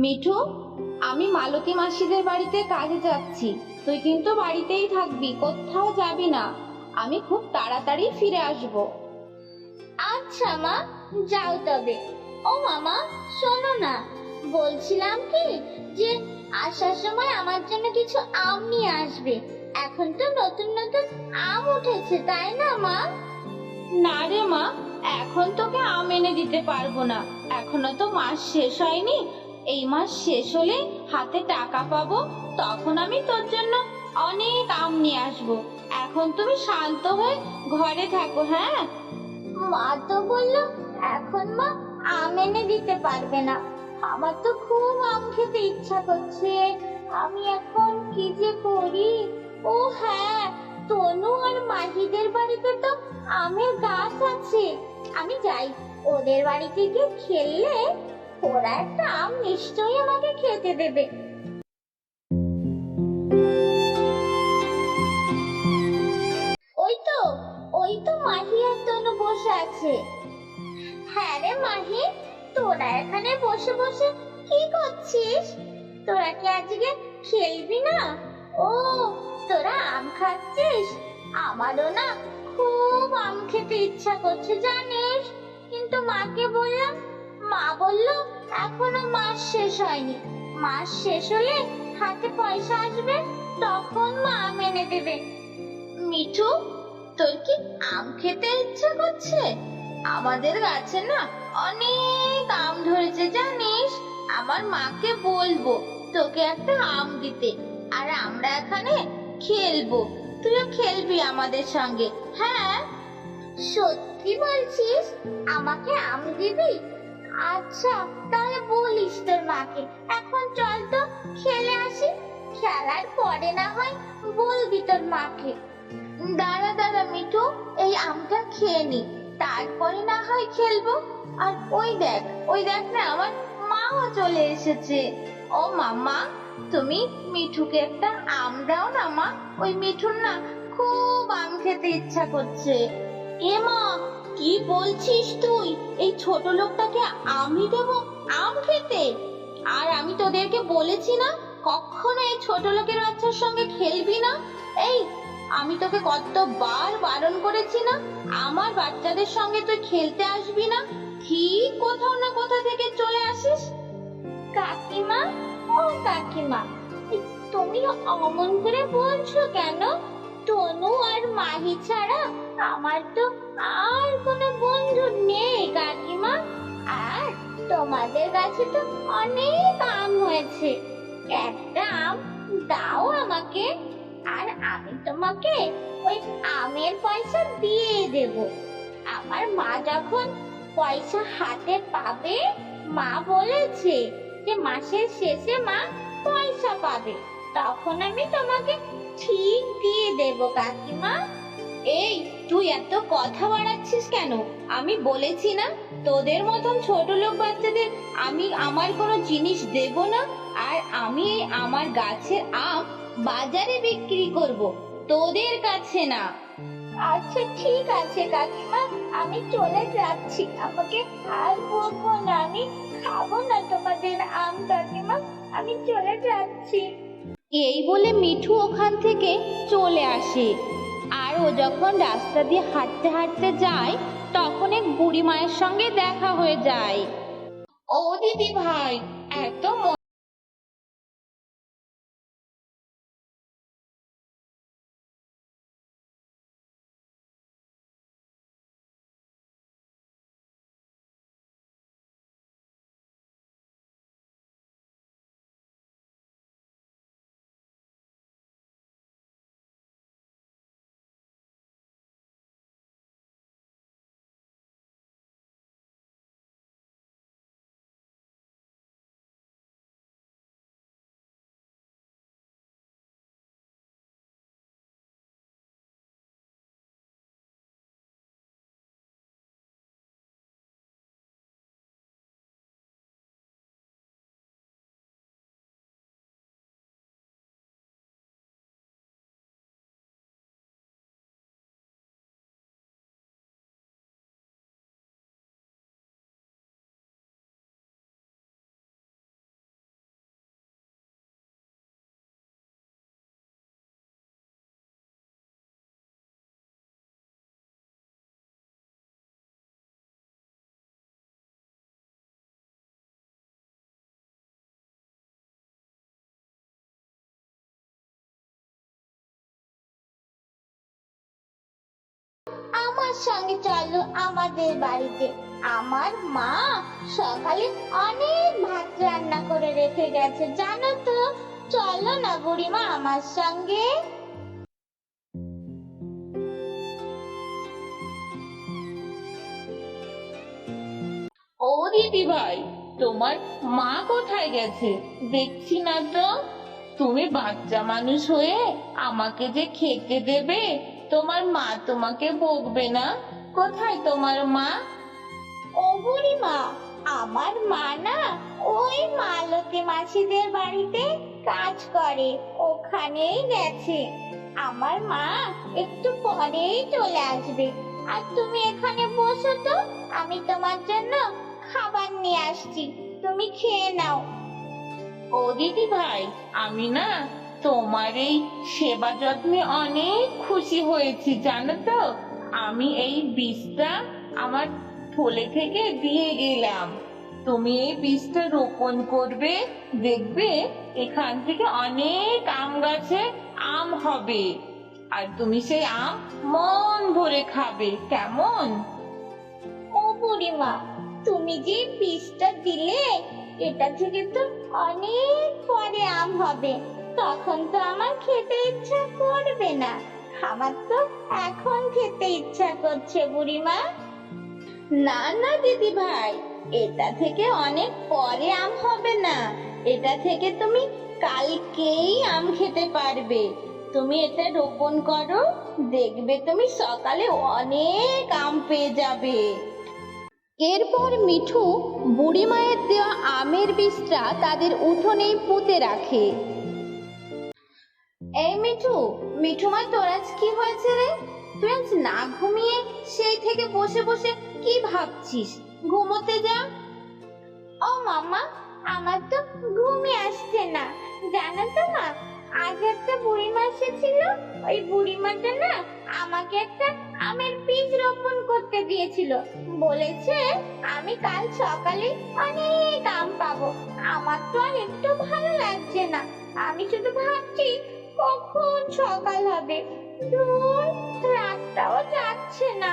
মিঠু, আমি মালতী মাসিদের বাড়িতে কাজে যাচ্ছি। তুই কিন্তু বাড়িতেই থাকবি, কোথাও যাবি না। আমি খুব তাড়াতাড়ি ফিরে আসব। আচ্ছা মা, যাও তবে। ও মামা, শোনো না, বলছিলাম কি যে আসার সময় আমার জন্য কিছু আম নিয়ে আসবে। এখন তো নতুন নতুন আম উঠেছে, তাই না মা? না রে মা, এখন তোকে আম এনে দিতে পারবো না। এখনো তো মাস শেষ হয়নি। এই মাস শেষ হলে হাতে টাকা পাবো, তখন আমি তোর জন্য অনেক আম নিয়ে আসবো। এখন তুমি শান্ত হয়ে ঘরে থাকো, হ্যাঁ? মা তো বললো এখন মা আম এনে দিতে পারবে না। আমার তো খুব আম খেতে ইচ্ছা করছে। আমি এখন কি যে করি? ও হ্যাঁ, তনু আর মাহিদের বাড়িতে তো আমের গাছ আছে। আমি যাই, ওদের বাড়িতে গিয়ে খেললে ওরা একটা আম নিশ্চয়ই আমাকে খেতে দেবে। ওই তো, ওই তো মাহি আর তনু বসে আছে। হ্যাঁ রে মাহি, তোরা এখানে বসে বসে কি করছিস? তোরা কি আজকে খেলবি না? ও, তোরা আম খাচ্ছিস? আমারও না খুব আম খেতে ইচ্ছা করছে জানিস, কিন্তু মাকে বললাম, মা বলল এখনো মাস শেষ হয়নি। মাস শেষ হলে হাতে পয়সা আসবে, তখন মা আম এনে দেবে। মিঠু, তোর কি আম খেতে ইচ্ছা করছে? আমাদের গাছে না অনেক আম ধরেছে জানিস। আমার মাকে বলবো তোকে একটা আম দিতে, আর আমরা এখানে খেলবো। তুইও খেলবি আমাদের সঙ্গে, হ্যাঁ? সত্যি বলছিস? আমাকে আম দিবি? আচ্ছা, তাহলে বলিস তোর মাকে। এখন চল তো খেলে আসি, খেলার পরে না হয় বলবি তোর মাকে। দাঁড়া দাঁড়া মিঠু, এই আমটা খেয়ে নি, তারপরে না হয় খেলবো। আর ওই দেখ না, আমার মাও চলে এসেছে। ও মামা, তুমি মিঠুকে একটা আম দাও না মা। ওই মিঠুর না খুব আম খেতে ইচ্ছা করছে। এ মা, কি বলছিস তুই? এই ছোট লোকটাকে আমি দেবো আম খেতে? আর আমি তোদেরকে বলেছি না কখনো এই ছোট লোকের বাচ্চার সঙ্গে খেলবি না। এই, আমি তোকে কতবার বারণ করেছি না আমার বাচ্চাদের সঙ্গে তুই খেলতে আসবি না? ঠিক কোথাও না কোথা থেকে চলে আসিস। কাকিমা, ও কাকিমা, তুমি অমন করে বলছো কেন? তনু আর মাহি ছাড়া আমার তো আর কোনো বন্ধু নেই কাকিমা। আর তোমাদের কাছে তো অনেক আম হয়েছে, একটা আম দাও আমাকে, আর আমি তোমাকে ওই আমের পয়সা দিয়ে দেব। আমার মা যখন পয়সা হাতে পাবে, মা বলেছে যে মাসের শেষে মা পয়সা পাবে, তখন আমি তোমাকে ঠিক দিয়ে দেব কাকিমা। এই, তুই এত কথা বাড়াচ্ছিস কেন? আমি বলেছি না তোদের মতন ছোট লোক বাচ্চাদের আমি আমার কোনো জিনিস দেব না। আর আমি আমার গাছের আম বাজারে বিক্রি করব, তোদের কাছে না। আচ্ছা ঠিক আছে কাকিমা, আমি চলে যাচ্ছি। আমাকে আর বকবো না, আমি খাবো না তোমাদের আম কাকিমা, আমি চলে যাচ্ছি। এই বলে মিঠু ওখান থেকে চলে আসে। আর ও যখন রাস্তা দিয়ে হাঁটতে হাঁটতে যায়, তখন এক বুড়ি মায়ের সঙ্গে দেখা হয়ে যায়। ও দিদি ভাই, এত সঙ্গে চলো আমাদের বাড়িতে। আমার মা সকালে অনেক ভাত রান্না করে রেখে গেছে জানো তো। চলো না বুড়িমা আমার সঙ্গে। ও দিদি ভাই, তোমার মা কোথায় গেছে? দেখছি না তো। তুমি বাচ্চা মানুষ হয়ে আমাকে যে খেতে দেবে, তোমার মা তোমাকে বকবে না? কোথায় তোমার মা? ও বুড়িমা, আমার মা না ওই মালতী মাসিদের বাড়িতে কাজ করে, ওখানেই গেছে। আমার মা একটু পরেই চলে আসবে। আর তুমি এখানে বসো তো, আমি তোমার জন্য খাবার নিয়ে আসছি, তুমি খেয়ে নাও। ও দিদি ভাই, আমি না তোমার এই সেবা যত্নে অনেক খুশি হয়েছি জানো তো। আমি এই বীজটা আমার থলে থেকে দিয়ে গেলাম। তুমি এই বীজটা রোপণ করবে, দেখবে এখান থেকে অনেক আম গাছে আম হবে। আর তুমি সেই আম মন ভরে খাবে, কেমন? ও বুড়িমা, তুমি যে বীজটা দিলে, এটা থেকে তো অনেক পরে আম হবে, তখন তো আমার খেতে ইচ্ছা করবে না। আমার তো এখন খেতে ইচ্ছা করছে বুড়িমা। না না দিদি ভাই, এটা থেকে অনেক পরে আম হবে না। এটা থেকে তুমি কালকেই আম খেতে পারবে। তুমি এটা রোপণ করো, দেখবে তুমি সকালে অনেক আম পেয়ে যাবে। এরপর মিঠু বুড়িমায়ের দেওয়া আমের বীজটা তাদের উঠোনেই পুঁতে রাখে। এই মিঠু, মিঠু মা, তোর আজ কি হয়েছে রে? তুই আজ না ঘুমিয়ে সেই থেকে বসে বসে কি ভাবছিস? ঘুমোতে যা। ও মামা, আমার তো ঘুমই আসছে না জানো তো মা। আজ একটা বুড়িমা এসেছিল, ওই বুড়িমাটা না আমাকে একটা আমের বীজ রোপণ করতে দিয়েছিল। বলেছে আমি কাল সকালে অনেক আম পাবো। আমার তো আর একটু ভালো লাগছে না, আমি শুধু ভাবছি কখন সকাল হবে। ধুর, রাতটাও যাচ্ছে না।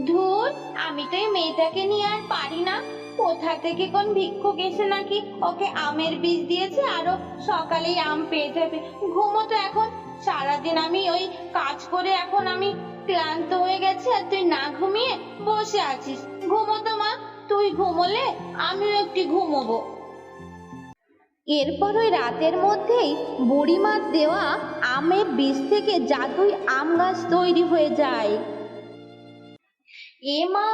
ধুর, আমি তো এই মেয়েটাকে নিয়ে আর পারি না। কোথা থেকে কোন ভিক্ষুক এসে নাকি ওকে আমের বীজ দিয়েছে, আরো সকালেই আম পেয়ে যাবে। ঘুমোতো এখন। সারাদিন আমি ওই কাজ করে এখন আমি ক্লান্ত হয়ে গেছি, আর তুই না ঘুমিয়ে বসে আছিস। ঘুমোতো মা, তুই ঘুমোলে আমিও একটু ঘুমোবো। এরপর ওই রাতের মধ্যেই বুড়িমার দেওয়া আমের বীজ থেকে জাদুই আম গাছ তৈরি হয়ে যায়। এ মা,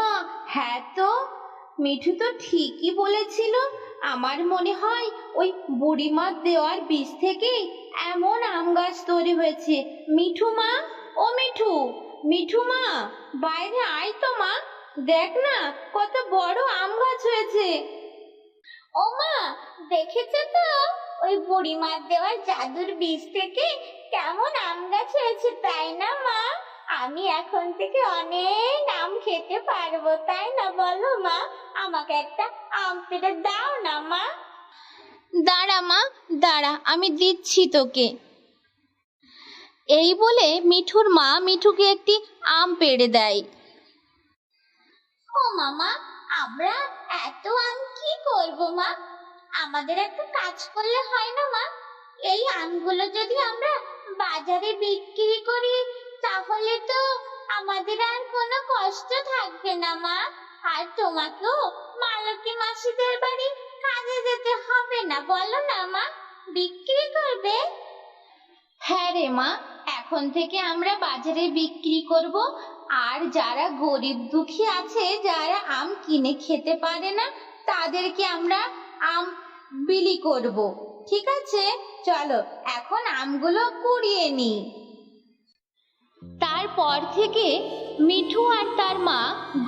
হ্যাঁ তো, মিঠু তো ঠিকই বলেছিল। আমার মনে হয় ওই বুড়িমার দেওয়ার বীজ থেকে এমন আম গাছ তৈরি হয়েছে। মিঠু মা, ও মিঠু, মিঠু মা, বাইরে আয় তো মা। দেখ না কত বড় আম গাছ হয়েছে। ও মা, দেখেছো তো ওই বুড়িমার দেওয়া জাদুর বীজ থেকে কেমন আম গাছ হয়েছে, তাই না মা? আমি এখন থেকে অনেক আম খেতে পারবো, তাই না বলো মা? আমাকে একটা আম পেড়ে দাও না মা। দাঁড়া মা, দাঁড়া, আমি দিচ্ছি তোকে। এই বলে মিঠুর মা মিঠুকে একটি আম পেড়ে দেয়। ও মামা, আমরা এত আম কি করবো মা? আমাদের একটা কাজ করলে হয় না মা? এই আমগুলো যদি আমরা বাজারে বিক্রি করি, তাহলে তো আমাদের আর কোনো কষ্ট থাকবে না মা। আর তোমাকেও মালতী মাসিদের বাড়ি কাজে যেতে হবে না, বলো না মা? বিক্রি করবে। হ্যাঁ রে মা, এখন থেকে আমরা বাজারে বিক্রি করব। আর যারা গরিব দুঃখী আছে, যারা আম কিনে খেতে পারে না, তাদেরকে আমরা আম বিলি করব। ঠিক আছে, চলো এখন আমগুলো কুড়িয়ে নিই। তারপর থেকে মিঠু আর তার মা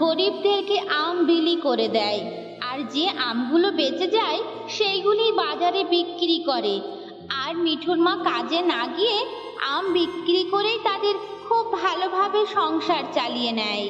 গরিবদেরকে আম বিলি করে দেয়। আর যে আমগুলো বেঁচে যায় সেইগুলি বাজারে বিক্রি করে। আর মিঠুর মা কাজে না গিয়ে আম বিক্রি করেই তাদের খুব ভালোভাবে সংসার চালিয়ে নেয়।